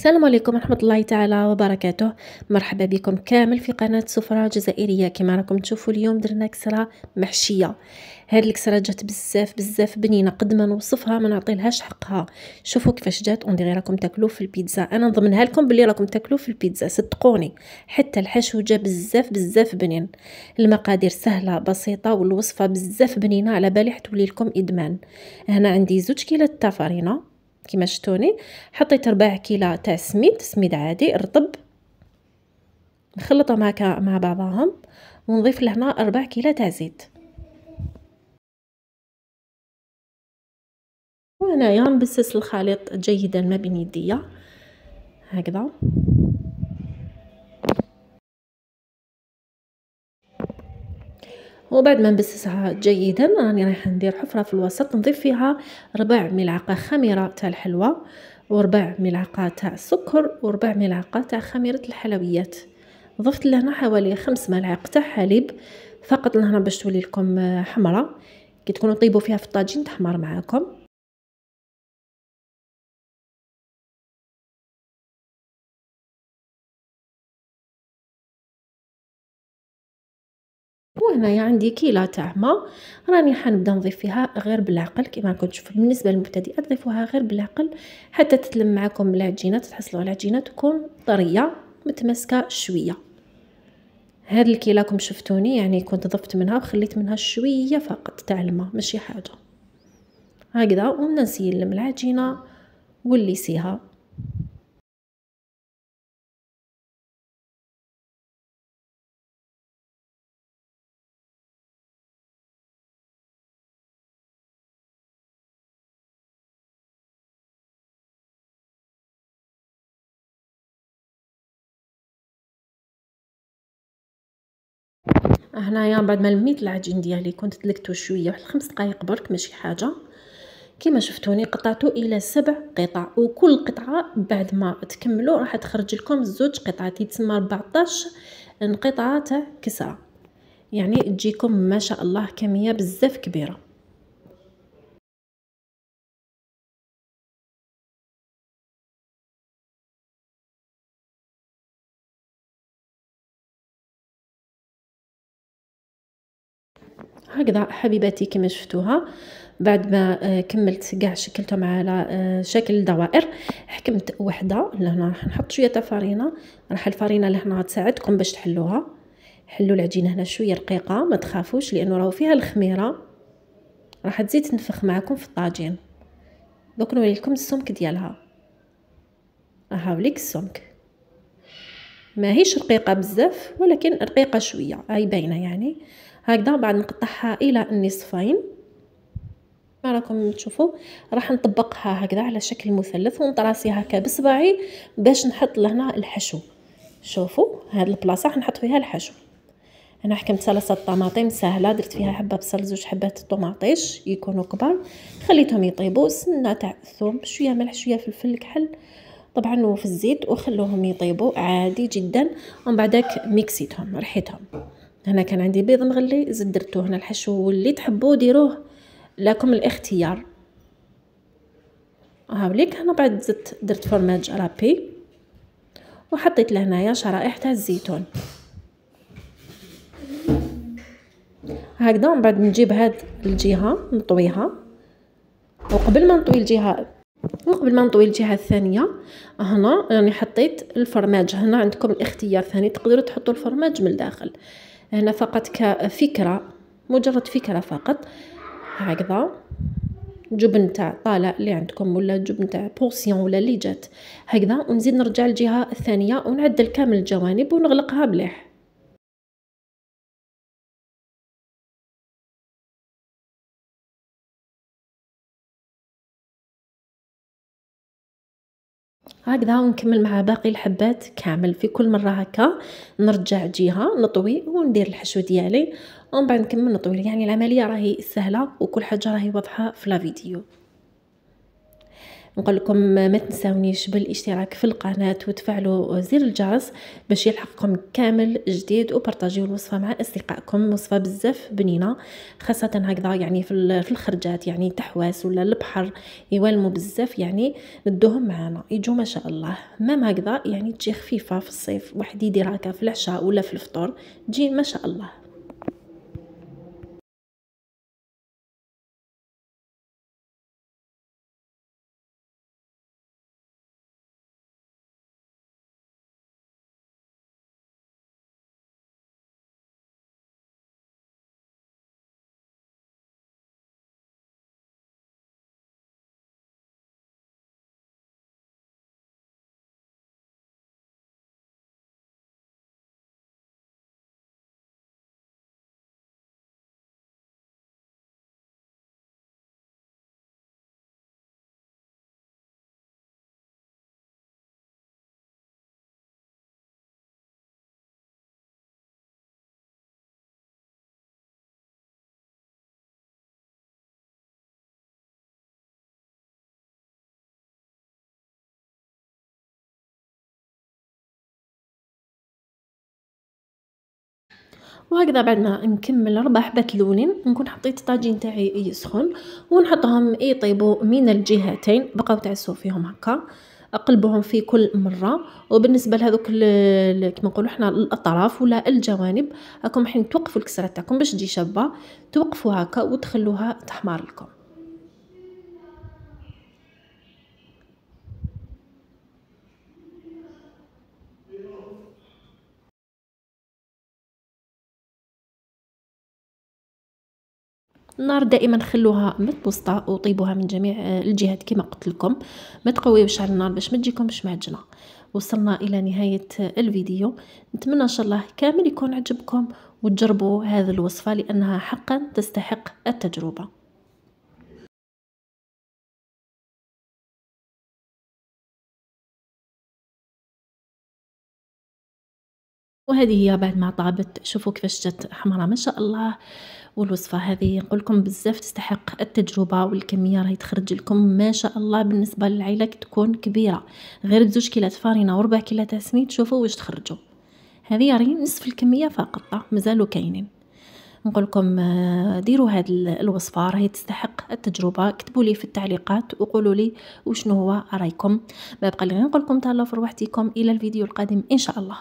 السلام عليكم ورحمة الله تعالى وبركاته. مرحبا بكم كامل في قناة سفرة جزائرية. كما راكم تشوفوا اليوم درنا كسرة محشية. هاد الكسرة جات بزاف بنينة، قد ما نوصفها ما نعطيلهاش حقها. شوفوا كيفاش جات، اون راكم تاكلوا في البيتزا. انا نضمنها لكم بلي راكم تاكلوا في البيتزا، صدقوني. حتى الحشو جا بزاف بنين. المقادير سهلة بسيطة والوصفة بزاف بنينة، على بالي حتولي لكم ادمان. هنا عندي 2 كيلو تاع فرينة كما شفتوني، حطيت 4 كيلو تاع سميد عادي رطب، نخلطهم هكا مع بعضهم ونضيف لهنا 4 كيلو تاع زيت. وهنايا نبسس الخليط جيدا ما بين يديا هكذا. وبعد ما نبسسها جيدا راني رايحه ندير حفره في الوسط، نضيف فيها 4 ملعقه خميره تاع الحلوى، و4 ملعقه تاع السكر، و4 ملعقه تاع خميره الحلويات. ضفت لهنا حوالي 5 ملاعق تاع حليب فقط لهنا باش تولي لكم حمراء، كي تكونوا طيبوا فيها في الطاجين تحمر معاكم. وهنايا عندي كيلو تاع ماء، راني حنبدا نضيف فيها غير بالعقل. كما راكم تشوفوا بالنسبه للمبتدئات ضيفوها غير بالعقل حتى تتلم معكم العجينه، تحصلوا على عجينه تكون طريه متماسكه شويه. هاد الكيلو راكم شفتوني يعني كنت ضفت منها وخليت منها شويه فقط تاع الماء، ماشي حاجه هكذا. ونزيل العجينه وليسيها. هنايا بعد ما لميت العجين ديالي كنت دلكته شويه، واحد 5 دقائق برك ماشي حاجه. كما شفتوني قطعته الى 7 قطع، وكل قطعه بعد ما تكملوا راح تخرج لكم 2 قطعات، يتسمى 14 قطعه تاع كسره، يعني تجيكم ما شاء الله كميه بزاف كبيره. هكذا حبيباتي كما شفتوها، بعد ما كملت كاع شكلتهم على شكل دوائر، حكمت وحده لهنا راح نحط شويه تاع فرينه. راح الفرينه لهنا تساعدكم باش تحلوها. حلوا العجينه هنا شويه رقيقه، ما تخافوش لانه راهو فيها الخميره، راح تزيد تنفخ معكم في الطاجين. دوك نوري لكم السمك ديالها، هاوليك السمك، ماهيش رقيقه بزاف ولكن رقيقه شويه، هاي باينه يعني. هكذا بعد نقطعها الى النصفين. راكم تشوفوا راح نطبقها هكذا على شكل مثلث ونطراسيها هكا بصباعي باش نحط لهنا الحشو. شوفوا هاد البلاصه راح نحط فيها الحشو. انا حكمت صلصه طماطم سهله، درت فيها حبه بصل، 2 حبات طماطيش يكونوا كبار، خليتهم يطيبوا، سنه تاع الثوم، شويه ملح، شويه فلفل كحل طبعا وفي الزيت، وخلوهم يطيبوا عادي جدا. ومن بعدك ميكسيتهم رحيتهم. هنا كان عندي بيض مغلي زدت درتو. هنا الحشو واللي تحبوا ديروه لكم الاختيار. هاوليك هنا بعد زدت درت فرماج رابي وحطيت لهنايا شرائح تاع الزيتون هكذا. ومن بعد نجيب هاد الجهه نطويها، وقبل ما نطوي الجهه الثانيه هنا راني حطيت الفرماج. هنا عندكم الاختيار ثاني، تقدروا تحطوا الفرماج من الداخل. هنا فقط كفكره، مجرد فكره فقط هكذا. جبن تاع طالع اللي عندكم، ولا جبن تاع بورسيون، ولا اللي جات هكذا. ونزيد نرجع الجهه الثانيه ونعدل كامل الجوانب ونغلقها مليح. هكذا ونكمل مع باقي الحبات كامل. في كل مره هكا نرجع جهه نطوي وندير الحشو ديالي، ومن بعد نكمل نطوي. يعني العمليه راهي سهله وكل حاجه راهي واضحه في لا فيديو. نقول لكم ما تنساونيش بالاشتراك في القناة وتفعلوا زر الجرس باش يلحقكم كامل جديد، وبارطاجيو الوصفة مع اصدقائكم. وصفة بزاف بنينة، خاصة هكذا يعني في الخرجات، يعني تحواس ولا البحر يوالموا بزاف، يعني ندوهم معانا يجوا ما شاء الله. مام هكذا يعني تجي خفيفة في الصيف، واحد يدير هكا في العشاء ولا في الفطور تجي ما شاء الله. وهكذا بعد ما نكمل 4 حبات لونين نكون حطيت الطاجين تاعي يسخن، ونحطهم يطيبوا من الجهتين، بقاو تعسوا فيهم هكا، قلبوهم في كل مره. وبالنسبه لهذوك كيما نقولوا حنا الاطراف ولا الجوانب، راكم حين توقفوا الكسره تاعكم باش تجي شابه، توقفوا هكا وتخلوها تحمر لكم. النار دائما خلوها متوسطه وطيبوها من جميع الجهات كما قلت لكم، ما تقويوش على النار باش ما تجيكمش معجنه. وصلنا الى نهايه الفيديو، نتمنى ان شاء الله كامل يكون عجبكم وتجربوا هذه الوصفه لانها حقا تستحق التجربه. وهذه هي بعد ما طابت، شوفوا كيفاش جات حمراء ما شاء الله. والوصفة هذه نقول لكم بزاف تستحق التجربة، والكمية راهي تخرج لكم ما شاء الله بالنسبة للعائلة تكون كبيرة. غير بزوج كيلات فارينة وربع كيلو تاع سميد شوفوا واش تخرجوا. هذه راهي نصف الكمية فقط، مازالوا كاينين. نقول لكم ديروا هذه الوصفة راهي تستحق التجربة. كتبوا لي في التعليقات وقولوا لي وشنو هو رايكم. ما بقى لي غير نقول لكم تهلاو في رواحتكم، الى الفيديو القادم ان شاء الله.